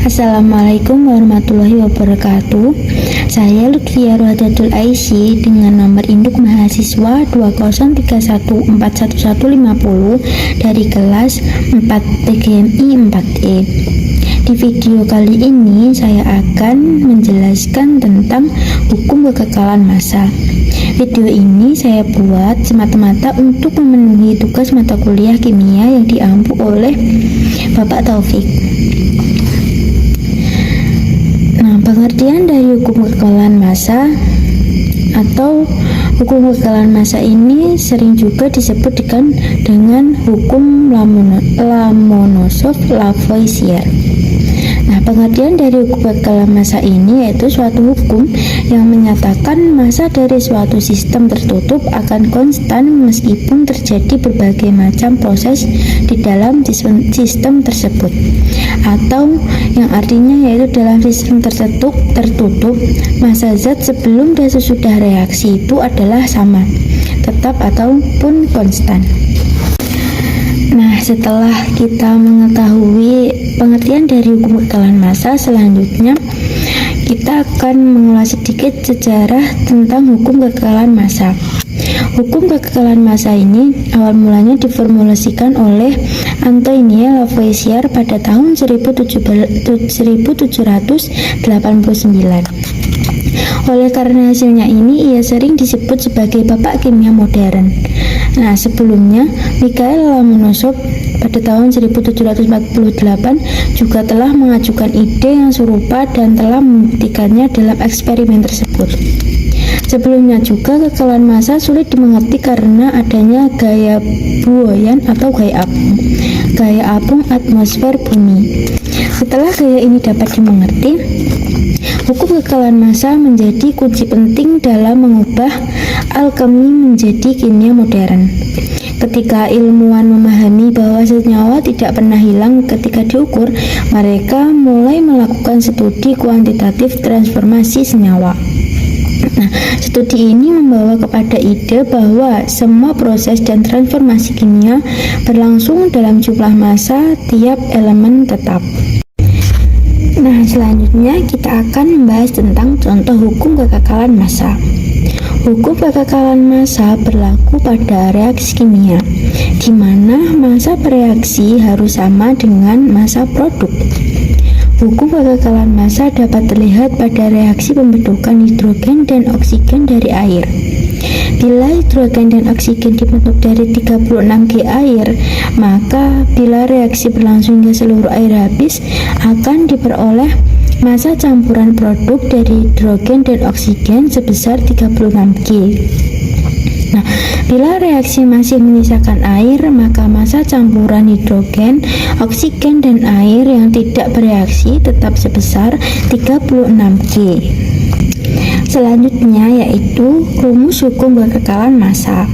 Assalamualaikum warahmatullahi wabarakatuh. Saya Lutfia Rohadatul Aisy dengan nomor induk mahasiswa 203141150 dari kelas 4 TGMI 4E. Di video kali ini saya akan menjelaskan tentang hukum kekekalan massa. Video ini saya buat semata-mata untuk memenuhi tugas mata kuliah kimia yang diampu oleh Bapak Taufik. Nah, pengertian dari hukum kekekalan massa atau hukum kekekalan massa ini sering juga disebut dengan hukum Lomonosov-Lavoisier. Nah, pengertian dari hukum kekekalan massa ini yaitu suatu hukum yang menyatakan massa dari suatu sistem tertutup akan konstan meskipun terjadi berbagai macam proses di dalam sistem tersebut, atau yang artinya yaitu dalam sistem tertutup massa zat sebelum dan sesudah reaksi itu adalah sama, tetap ataupun konstan. Nah, setelah kita mengetahui pengertian dari hukum kekekalan massa, selanjutnya kita akan mengulas sedikit sejarah tentang hukum kekekalan massa. Hukum kekekalan massa ini awal mulanya diformulasikan oleh Antoine Lavoisier pada tahun 1789. Oleh karena hasilnya ini, ia sering disebut sebagai bapak kimia modern. Nah, sebelumnya Mikhail Lomonosov pada tahun 1748 juga telah mengajukan ide yang serupa dan telah membuktikannya dalam eksperimen tersebut. Sebelumnya juga kekekalan massa sulit dimengerti karena adanya gaya buoyan atau gaya apung atmosfer bumi. Setelah gaya ini dapat dimengerti, hukum kekekalan massa menjadi kunci penting dalam mengubah alkemi menjadi kimia modern. Ketika ilmuwan memahami bahwa senyawa tidak pernah hilang ketika diukur, mereka mulai melakukan studi kuantitatif transformasi senyawa. Nah, studi ini membawa kepada ide bahwa semua proses dan transformasi kimia berlangsung dalam jumlah massa tiap elemen tetap. Nah, selanjutnya kita akan membahas tentang contoh hukum kekekalan massa. Hukum kekekalan massa berlaku pada reaksi kimia, di mana massa bereaksi harus sama dengan massa produk. Hukum kekekalan massa dapat terlihat pada reaksi pembentukan hidrogen dan oksigen dari air. Bila hidrogen dan oksigen dibentuk dari 36G air, maka bila reaksi berlangsung hingga seluruh air habis, akan diperoleh massa campuran produk dari hidrogen dan oksigen sebesar 36G. Nah, bila reaksi masih menyisakan air, maka massa campuran hidrogen, oksigen, dan air yang tidak bereaksi tetap sebesar 36G. Selanjutnya yaitu rumus hukum kekekalan massa.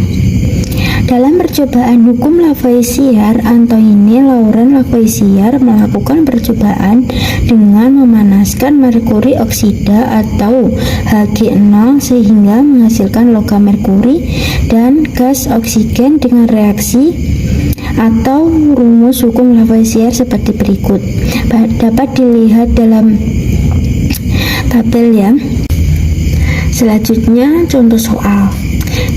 Dalam percobaan hukum Lavoisier, Antoine Laurent Lavoisier melakukan percobaan dengan memanaskan merkuri oksida atau Hg0 sehingga menghasilkan logam merkuri dan gas oksigen dengan reaksi atau rumus hukum Lavoisier seperti berikut. Dapat dilihat dalam tabel ya. Selanjutnya contoh soal.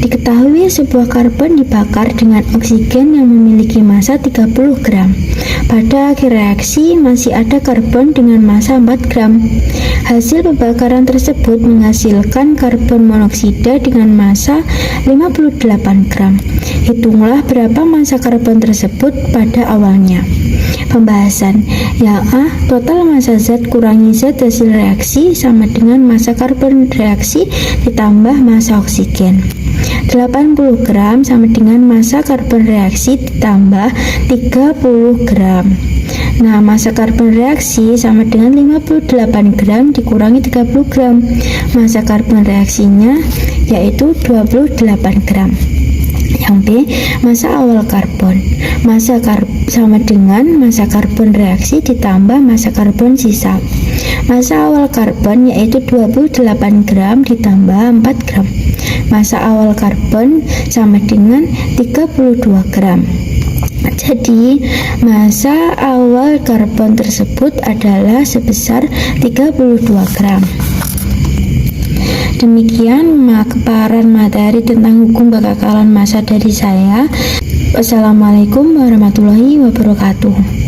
Diketahui sebuah karbon dibakar dengan oksigen yang memiliki massa 30 gram. Pada akhir reaksi masih ada karbon dengan massa 4 gram. Hasil pembakaran tersebut menghasilkan karbon monoksida dengan massa 58 gram. Hitunglah berapa massa karbon tersebut pada awalnya. Pembahasan. Yang A, total massa zat kurangi zat hasil reaksi sama dengan massa karbon reaksi ditambah massa oksigen. 80 gram sama dengan massa karbon reaksi ditambah 30 gram. Nah, massa karbon reaksi sama dengan 58 gram dikurangi 30 gram. Massa karbon reaksinya yaitu 28 gram. Yang B, massa awal karbon. Massa sama dengan massa karbon reaksi ditambah massa karbon sisa. Massa awal karbon yaitu 28 gram ditambah 4 gram. Massa awal karbon sama dengan 32 gram. Jadi, massa awal karbon tersebut adalah sebesar 32 gram. Demikian paparan materi tentang hukum kekekalan massa dari saya. Wassalamualaikum warahmatullahi wabarakatuh.